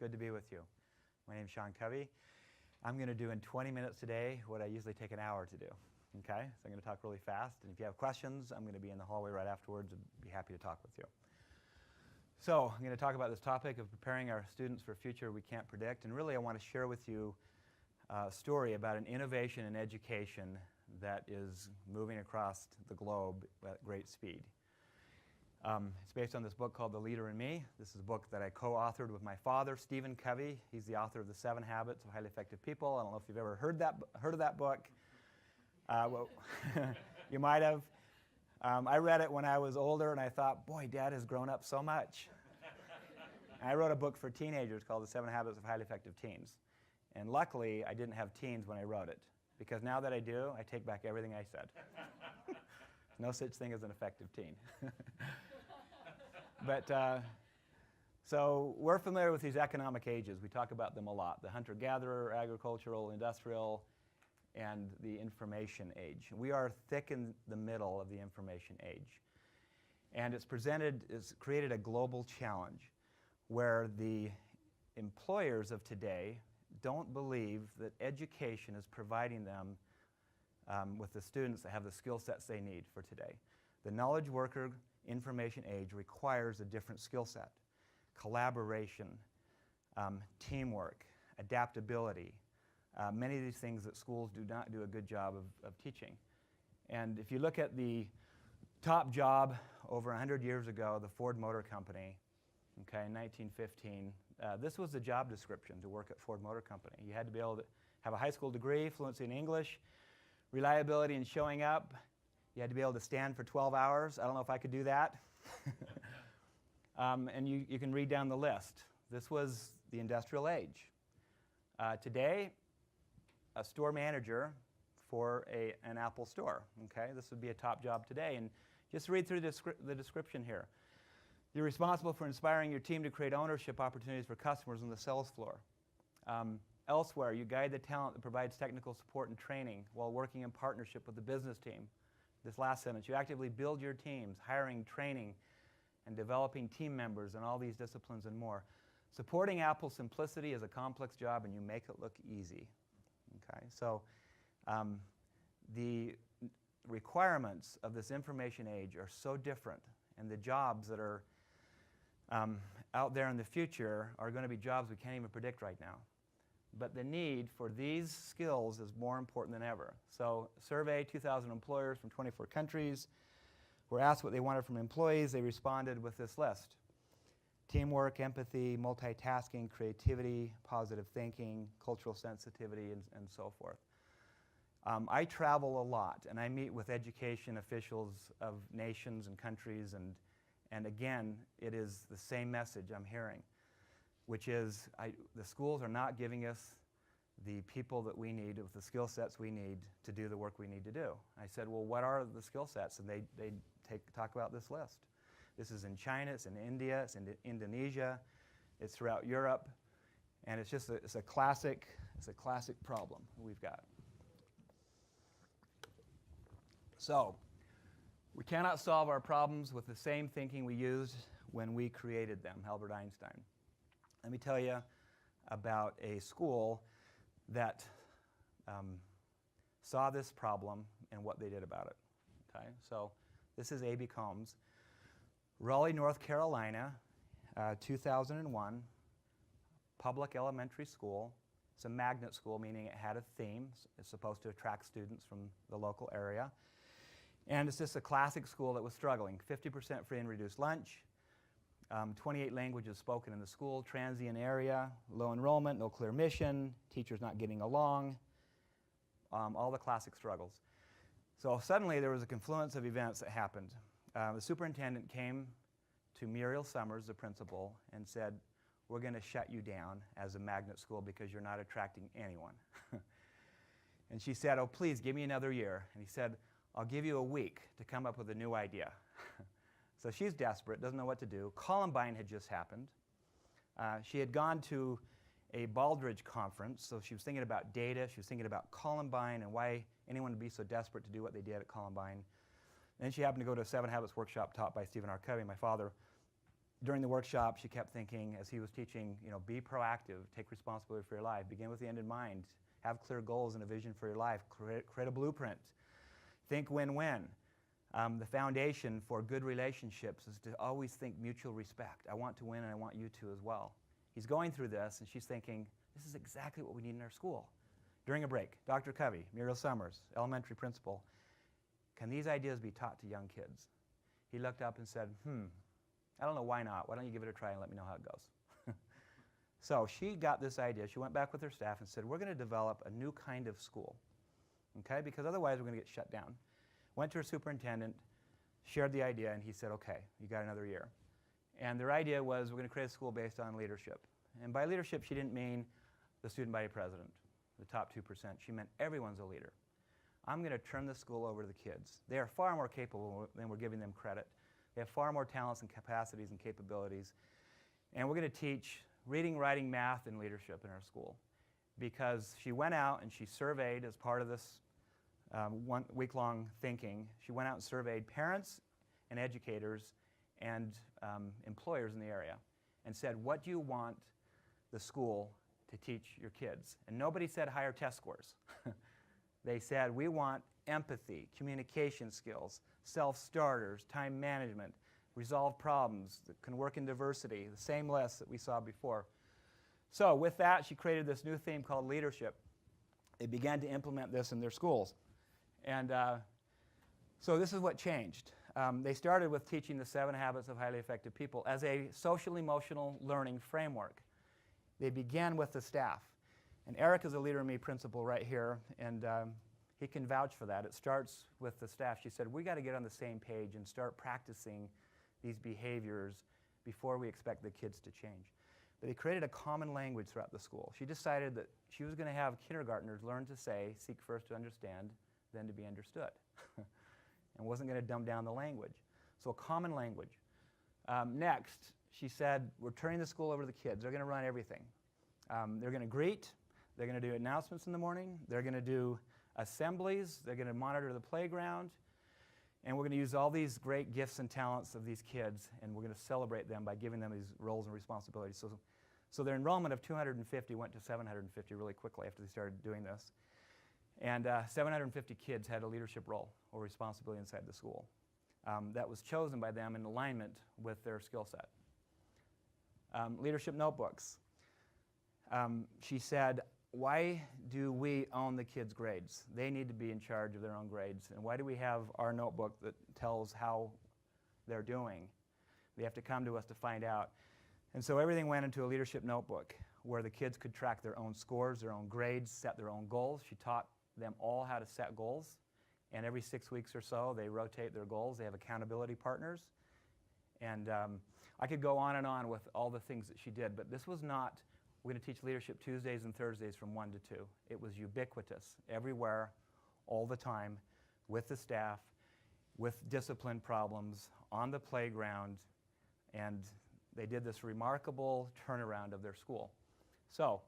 Good to be with you. My name is Sean Covey. I'm going to do in 20 minutes today what I usually take an hour to do. Okay? So I'm going to talk really fast, and if you have questions, I'm going to be in the hallway right afterwards and be happy to talk with you. So I'm going to talk about this topic of preparing our students for a future we can't predict, and really I want to share with you a story about an innovation in education that is moving across the globe at great speed. It's based on this book called The Leader in Me. This is a book that I co-authored with my father, Sean Covey. He's the author of The 7 Habits of Highly Effective People. I don't know if you've ever heard of that book. Well, you might have. I read it when I was older, and I thought, boy, Dad has grown up so much. And I wrote a book for teenagers called The 7 Habits of Highly Effective Teens. And luckily, I didn't have teens when I wrote it, because now that I do, I take back everything I said. No such thing as an effective teen. But so we're familiar with these economic ages. We talk about them a lot: the hunter-gatherer, agricultural, industrial, and the information age. We are thick in the middle of the information age. And it's created a global challenge where the employers of today don't believe that education is providing them with the students that have the skill sets they need for today. The knowledge worker information age requires a different skill set: collaboration, teamwork, adaptability, many of these things that schools do not do a good job of teaching. And if you look at the top job over 100 years ago, the Ford Motor Company, okay, in 1915, this was the job description to work at Ford Motor Company. You had to be able to have a high school degree, fluency in English, reliability in showing up. You had to be able to stand for 12 hours. I don't know if I could do that. And you can read down the list. This was the industrial age. Today, a store manager for an Apple store. Okay, this would be a top job today. And just read through the description here. You're responsible for inspiring your team to create ownership opportunities for customers on the sales floor. Elsewhere, you guide the talent that provides technical support and training while working in partnership with the business team. This last sentence: you actively build your teams, hiring, training, and developing team members in all these disciplines and more. Supporting Apple's simplicity is a complex job, and you make it look easy. Okay, so the requirements of this information age are so different, and the jobs that are out there in the future are going to be jobs we can't even predict right now. But the need for these skills is more important than ever. So survey 2,000 employers from 24 countries were asked what they wanted from employees. They responded with this list: teamwork, empathy, multitasking, creativity, positive thinking, cultural sensitivity, and so forth. I travel a lot, and I meet with education officials of nations and countries, and again, it is the same message I'm hearing, which is the schools are not giving us the people that we need with the skill sets we need to do the work we need to do. I said, well, what are the skill sets? And they talk about this list. This is in China, it's in India, it's in Indonesia, it's throughout Europe, and it's just it's a classic problem we've got. So we cannot solve our problems with the same thinking we used when we created them, Albert Einstein. Let me tell you about a school that saw this problem and what they did about it. Okay, so this is A.B. Combs, Raleigh, North Carolina, 2001, public elementary school. It's a magnet school, meaning it had a theme. It's supposed to attract students from the local area. And it's just a classic school that was struggling. 50% free and reduced lunch, 28 languages spoken in the school, transient area, low enrollment, no clear mission, teachers not getting along, all the classic struggles. So suddenly there was a confluence of events that happened. The superintendent came to Muriel Summers, the principal, and said, we're going to shut you down as a magnet school because you're not attracting anyone. And she said, oh, please give me another year. And he said, I'll give you a week to come up with a new idea. So she's desperate, doesn't know what to do. Columbine had just happened. She had gone to a Baldrige conference, so she was thinking about data. She was thinking about Columbine and why anyone would be so desperate to do what they did at Columbine. And then she happened to go to a 7 Habits workshop taught by Sean Covey, my father. during the workshop, she kept thinking, as he was teaching, be proactive, take responsibility for your life, begin with the end in mind, have clear goals and a vision for your life, create a blueprint, think win-win. The foundation for good relationships is to always think mutual respect. I want to win and I want you to as well. He's going through this and she's thinking, this is exactly what we need in our school. During a break, Dr. Covey, Muriel Summers, elementary principal, can these ideas be taught to young kids? He looked up and said, I don't know why not. Why don't you give it a try and let me know how it goes? So she got this idea. She went back with her staff and said, we're going to develop a new kind of school, okay? Because otherwise we're going to get shut down. Went to her superintendent, shared the idea, and he said, okay, you got another year. And their idea was we're going to create a school based on leadership. And by leadership, she didn't mean the student body president, the top 2%. She meant everyone's a leader. I'm going to turn the school over to the kids. They are far more capable than we're giving them credit. They have far more talents and capacities and capabilities. And we're going to teach reading, writing, math, and leadership in our school. Because she went out and she surveyed as part of this 1 week-long thinking. She went out and surveyed parents and educators and employers in the area and said, what do you want the school to teach your kids? And nobody said higher test scores. They said, we want empathy, communication skills, self-starters, time management, resolve problems, that can work in diversity, the same list that we saw before. So with that, she created this new theme called leadership. They began to implement this in their schools. And so this is what changed. They started with teaching the 7 Habits of Highly Effective People as a social-emotional learning framework. They began with the staff. And Eric is a Leader in Me principal right here, and he can vouch for that. It starts with the staff. She said, we got to get on the same page and start practicing these behaviors before we expect the kids to change. But they created a common language throughout the school. She decided that she was going to have kindergartners learn to say, seek first to understand, then to be understood. And wasn't going to dumb down the language. So a common language. Next, she said, we're turning the school over to the kids. They're going to run everything. They're going to greet. They're going to do announcements in the morning. They're going to do assemblies. They're going to monitor the playground. And we're going to use all these great gifts and talents of these kids, and we're going to celebrate them by giving them these roles and responsibilities. So their enrollment of 250 went to 750 really quickly after they started doing this. And 750 kids had a leadership role or responsibility inside the school that was chosen by them in alignment with their skill set. Leadership notebooks. She said, why do we own the kids' grades? They need to be in charge of their own grades. And why do we have our notebook that tells how they're doing? They have to come to us to find out. And so everything went into a leadership notebook where the kids could track their own scores, their own grades, set their own goals. She taught them all how to set goals. And every 6 weeks or so, they rotate their goals. They have accountability partners. And I could go on and on with all the things that she did, but this was not, we're going to teach leadership Tuesdays and Thursdays from 1 to 2. It was ubiquitous, everywhere, all the time, with the staff, with discipline problems, on the playground, and they did this remarkable turnaround of their school. So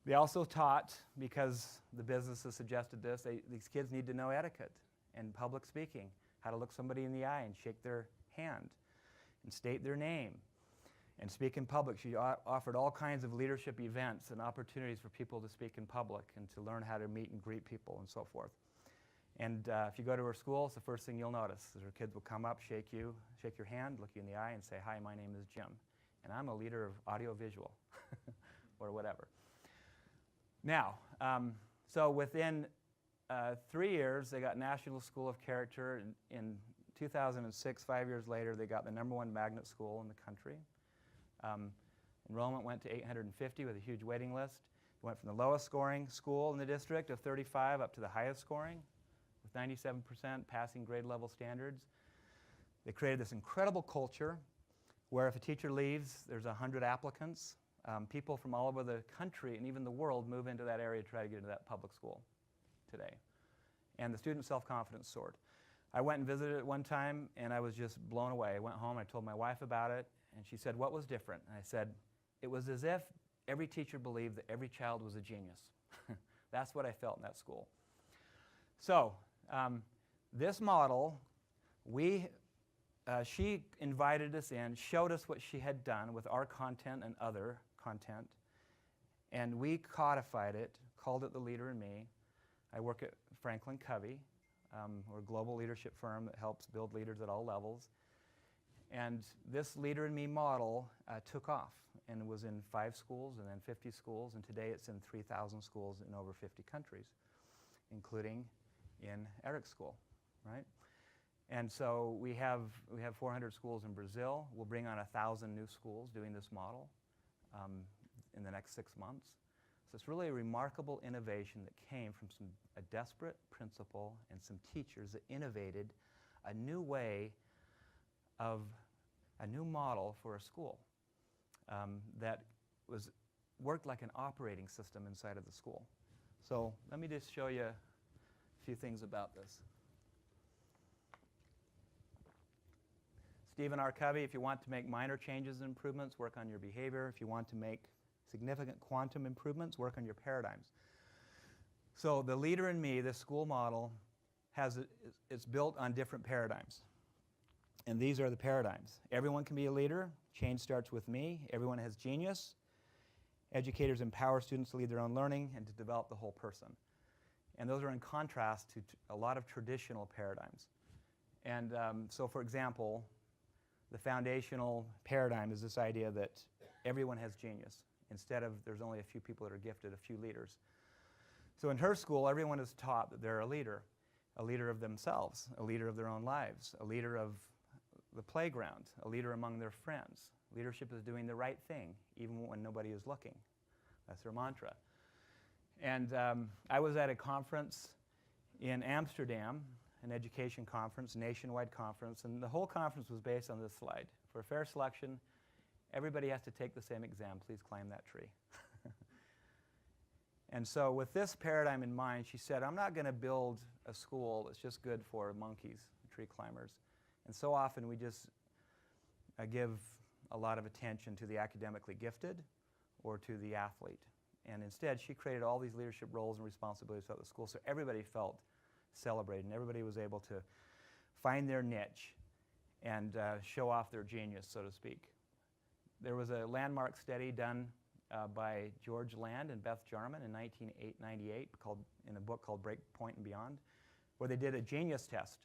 they also taught, because the businesses suggested this, these kids need to know etiquette and public speaking, how to look somebody in the eye and shake their hand and state their name and speak in public. She offered all kinds of leadership events and opportunities for people to speak in public and to learn how to meet and greet people and so forth. And if you go to her school, it's the first thing you'll notice is her kids will come up, shake your hand, look you in the eye, and say, hi, my name is Jim, and I'm a leader of audio-visual, or whatever. Now, so within 3 years, they got National School of Character. In 2006, 5 years later, they got the #1 magnet school in the country. Enrollment went to 850 with a huge waiting list. It went from the lowest scoring school in the district of 35 up to the highest scoring with 97% passing grade level standards. They created this incredible culture where if a teacher leaves, there's 100 applicants. People from all over the country and even the world move into that area to try to get into that public school today. And the student self-confidence soared. I went and visited it one time, and I was just blown away. I went home, I told my wife about it, and she said, what was different? And I said, it was as if every teacher believed that every child was a genius. That's what I felt in that school. So this model, we she invited us in, showed us what she had done with our content and other content, and we codified it, called it The Leader in Me. I work at Sean Covey. We're a global leadership firm that helps build leaders at all levels. And this Leader in Me model took off and was in 5 schools and then 50 schools, and today it's in 3,000 schools in over 50 countries, including in Eric's school, right? And so we have 400 schools in Brazil. We'll bring on 1,000 new schools doing this model in the next 6 months. So it's really a remarkable innovation that came from a desperate principal and some teachers that innovated a new way of a new model for a school that worked like an operating system inside of the school. So let me just show you a few things about this. Stephen R. Covey, if you want to make minor changes and improvements, work on your behavior. If you want to make significant quantum improvements, work on your paradigms. So the Leader in Me, this school model, it's built on different paradigms. And these are the paradigms. Everyone can be a leader. Change starts with me. Everyone has genius. Educators empower students to lead their own learning and to develop the whole person. And those are in contrast to a lot of traditional paradigms. And so, for example, the foundational paradigm is this idea that everyone has genius, instead of there's only a few people that are gifted, a few leaders. So in her school, everyone is taught that they're a leader of themselves, a leader of their own lives, a leader of the playground, a leader among their friends. Leadership is doing the right thing, even when nobody is looking. That's her mantra. And I was at a conference in Amsterdam, an education conference, nationwide conference, and the whole conference was based on this slide. For fair selection, everybody has to take the same exam. Please climb that tree. And so with this paradigm in mind, she said, I'm not going to build a school that's just good for monkeys, tree climbers. And so often we just give a lot of attention to the academically gifted or to the athlete. And instead, she created all these leadership roles and responsibilities throughout the school, so everybody felt celebrated, and everybody was able to find their niche and show off their genius, so to speak. There was a landmark study done by George Land and Beth Jarman in 1998 in a book called Breakpoint and Beyond, where they did a genius test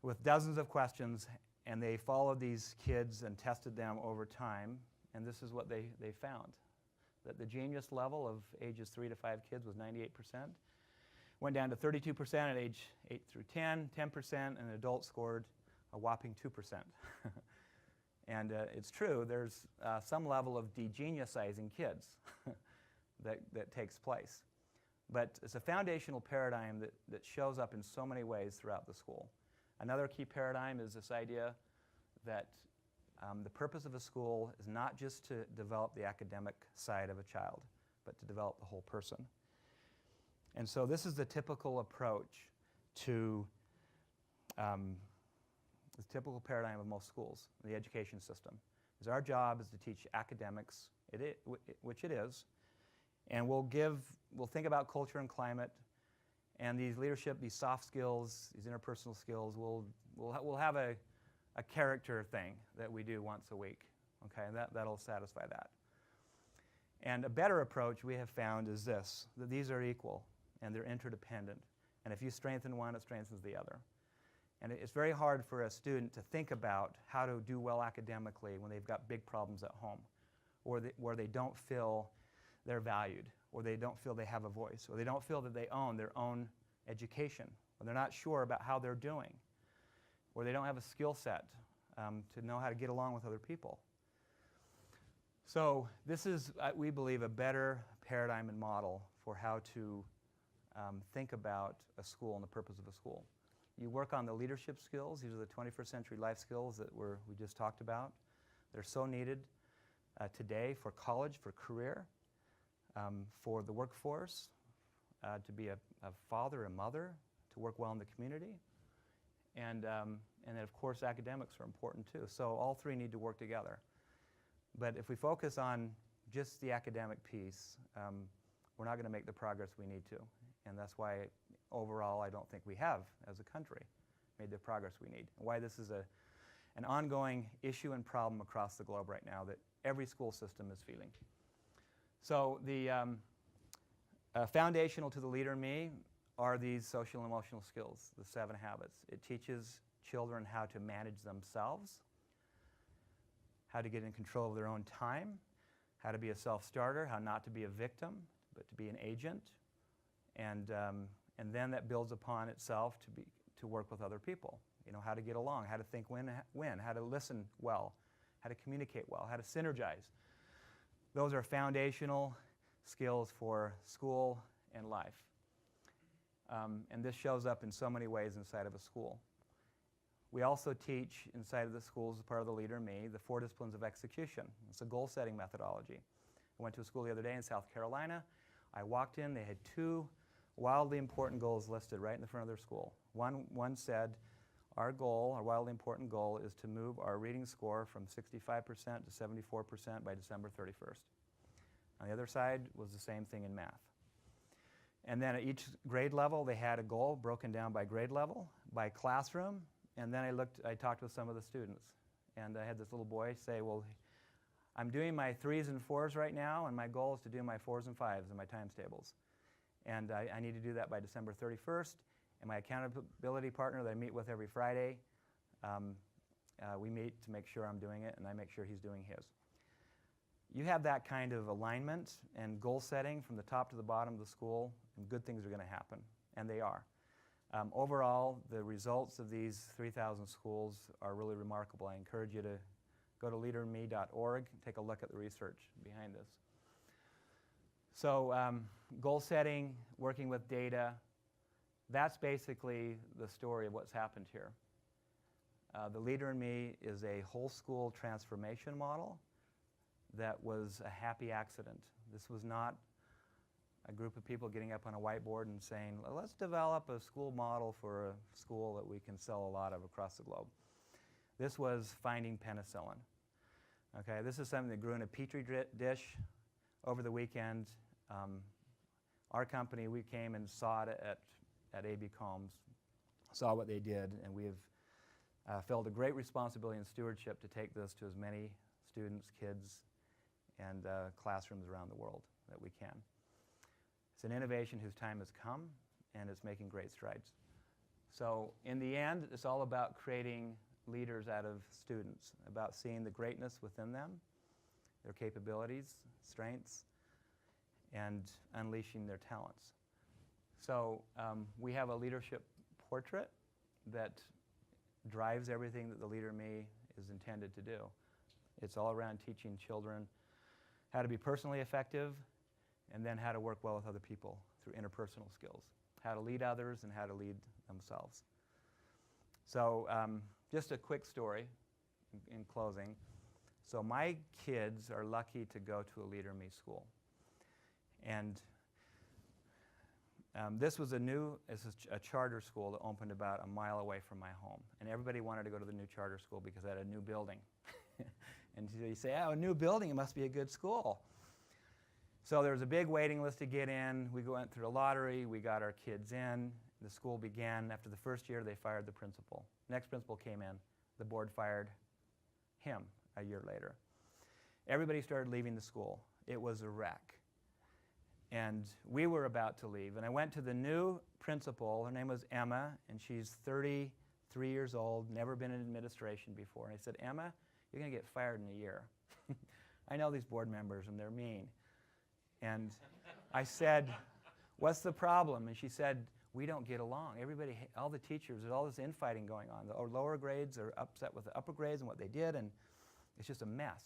with dozens of questions, and they followed these kids and tested them over time, and this is what they found. That the genius level of ages 3 to 5 kids was 98%, went down to 32% at age 8 through 10, 10%, and adults scored a whopping 2%. And it's true, there's some level of de-geniusizing kids that takes place. But it's a foundational paradigm that shows up in so many ways throughout the school. Another key paradigm is this idea that the purpose of a school is not just to develop the academic side of a child, but to develop the whole person. And so this is the typical approach to the typical paradigm of most schools, the education system. Is our job is to teach academics, which it is, and we'll think about culture and climate, and these leadership, these soft skills, these interpersonal skills. We'll have a character thing that we do once a week, okay, and that'll satisfy that. And a better approach we have found is this, that these are equal and they're interdependent, and if you strengthen one, it strengthens the other. And it's very hard for a student to think about how to do well academically when they've got big problems at home, or where they don't feel they're valued, or they don't feel they have a voice, or they don't feel that they own their own education, or they're not sure about how they're doing, or they don't have a skill set to know how to get along with other people. So this is, we believe, a better paradigm and model for how to think about a school and the purpose of a school. You work on the leadership skills. These are the 21st century life skills that we just talked about. They're so needed today for college, for career, for the workforce, to be a father, a mother, to work well in the community. And then, of course, academics are important too. So all three need to work together. But if we focus on just the academic piece, we're not going to make the progress we need to. And that's why, overall, I don't think we have, as a country, made the progress we need. Why this is an ongoing issue and problem across the globe right now that every school system is feeling. So the foundational to the Leader in Me are these social and emotional skills, the 7 habits. It teaches children how to manage themselves, how to get in control of their own time, how to be a self-starter, how not to be a victim, but to be an agent, and then that builds upon itself to work with other people. You know, how to get along, how to think when, how to listen well, how to communicate well, how to synergize. Those are foundational skills for school and life. And this shows up in so many ways inside of a school. We also teach inside of the schools, as part of the Leader in Me, the 4 disciplines of execution. It's a goal-setting methodology. I went to a school the other day in South Carolina. I walked in, they had 2 wildly important goals listed right in the front of their school. One said, our goal, our wildly important goal, is to move our reading score from 65% to 74% by December 31st. On the other side was the same thing in math. And then at each grade level, they had a goal broken down by grade level, by classroom, and then I talked with some of the students. And I had this little boy say, well, I'm doing my 3s and 4s right now, and my goal is to do my 4s and 5s in my times tables. And I need to do that by December 31st. And my accountability partner that I meet with every Friday, we meet to make sure I'm doing it, and I make sure he's doing his. You have that kind of alignment and goal setting from the top to the bottom of the school, and good things are going to happen, and they are. Overall, the results of these 3,000 schools are really remarkable. I encourage you to go to leaderinme.org and take a look at the research behind this. So goal setting, working with data, that's basically the story of what's happened here. The Leader in Me is a whole school transformation model that was a happy accident. This was not a group of people getting up on a whiteboard and saying, let's develop a school model for a school that we can sell a lot of across the globe. This was finding penicillin. Okay, this is something that grew in a petri dish over the weekend. Our company, we came and saw it at A.B. Combs, saw what they did, and we have felt a great responsibility and stewardship to take this to as many students, kids, and classrooms around the world that we can. It's an innovation whose time has come, and it's making great strides. So in the end, it's all about creating leaders out of students, about seeing the greatness within them, their capabilities, strengths, and unleashing their talents. So we have a leadership portrait that drives everything that the Leader in Me is intended to do. It's all around teaching children how to be personally effective, and then how to work well with other people through interpersonal skills, how to lead others and how to lead themselves. So just a quick story in closing. So my kids are lucky to go to a Leader in Me school. And this was a charter school that opened about a mile away from my home. And everybody wanted to go to the new charter school because it had a new building. And so you say, oh, a new building, it must be a good school. So there was a big waiting list to get in. We went through a lottery. We got our kids in. The school began. After the first year, they fired the principal. Next principal came in. The board fired him a year later. Everybody started leaving the school. It was a wreck. And we were about to leave. And I went to the new principal. Her name was Emma, and she's 33 years old, never been in administration before. And I said, Emma, you're going to get fired in a year. I know these board members, and they're mean. And I said, what's the problem? And she said, we don't get along. Everybody, all the teachers, there's all this infighting going on. The lower grades are upset with the upper grades and what they did, and it's just a mess.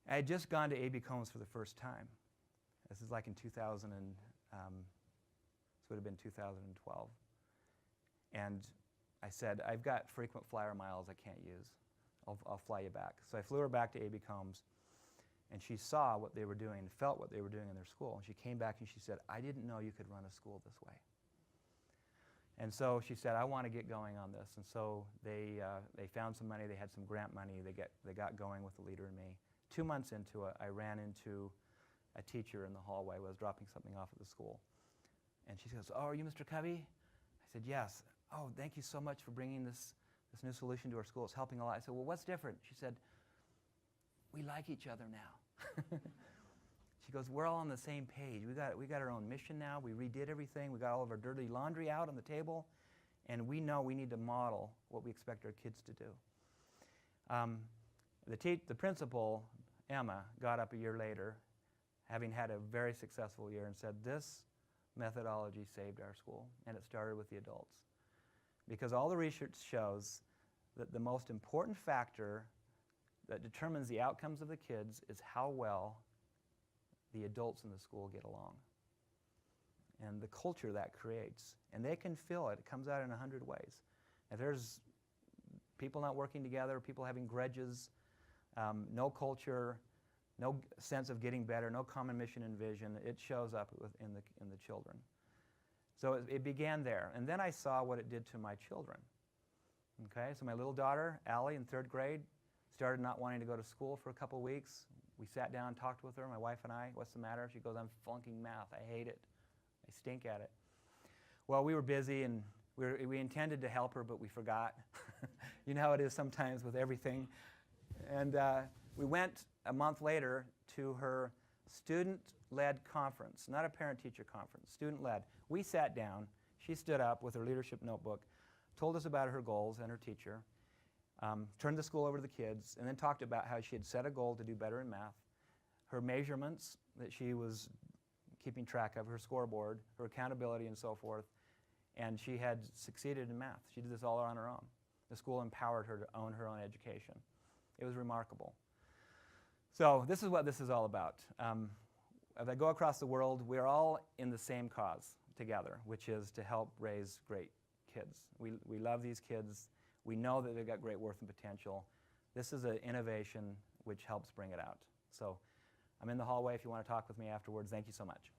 I had just gone to A.B. Combs for the first time. This is like in 2000, this would have been 2012. And I said, I've got frequent flyer miles I can't use. I'll fly you back. So I flew her back to A.B. Combs, and she saw what they were doing, felt what they were doing in their school. And she came back and she said, I didn't know you could run a school this way. And so she said, I want to get going on this. And so they found some money. They had some grant money. They got going with the Leader in Me. 2 months into it, I ran into a teacher in the hallway. I was dropping something off at the school. And she goes, oh, are you Mr. Covey? I said, yes. Oh, thank you so much for bringing this This new solution to our school is helping a lot. I said, well, what's different? She said, we like each other now. She goes, we're all on the same page. We got our own mission now. We redid everything. We got all of our dirty laundry out on the table. And we know we need to model what we expect our kids to do. The principal, Emma, got up a year later, having had a very successful year, and said, this methodology saved our school. And it started with the adults. Because all the research shows that the most important factor that determines the outcomes of the kids is how well the adults in the school get along and the culture that creates. And they can feel it. It comes out in 100 ways. If there's people not working together, people having grudges, no culture, no sense of getting better, no common mission and vision, it shows up in the children. So it began there. And then I saw what it did to my children. Okay, so my little daughter, Allie, in 3rd grade, started not wanting to go to school for a couple weeks. We sat down and talked with her, my wife and I. What's the matter? She goes, I'm flunking math. I hate it. I stink at it. Well, we were busy, and we intended to help her, but we forgot. You know how it is sometimes with everything. And we went a month later to her student-led conference, not a parent-teacher conference, student-led. We sat down. She stood up with her leadership notebook, told us about her goals and her teacher, turned the school over to the kids, and then talked about how she had set a goal to do better in math, her measurements that she was keeping track of, her scoreboard, her accountability, and so forth, and she had succeeded in math. She did this all on her own. The school empowered her to own her own education. It was remarkable. So this is what this is all about. As I go across the world, we're all in the same cause together, which is to help raise great kids. We love these kids. We know that they've got great worth and potential. This is an innovation which helps bring it out. So I'm in the hallway if you want to talk with me afterwards. Thank you so much.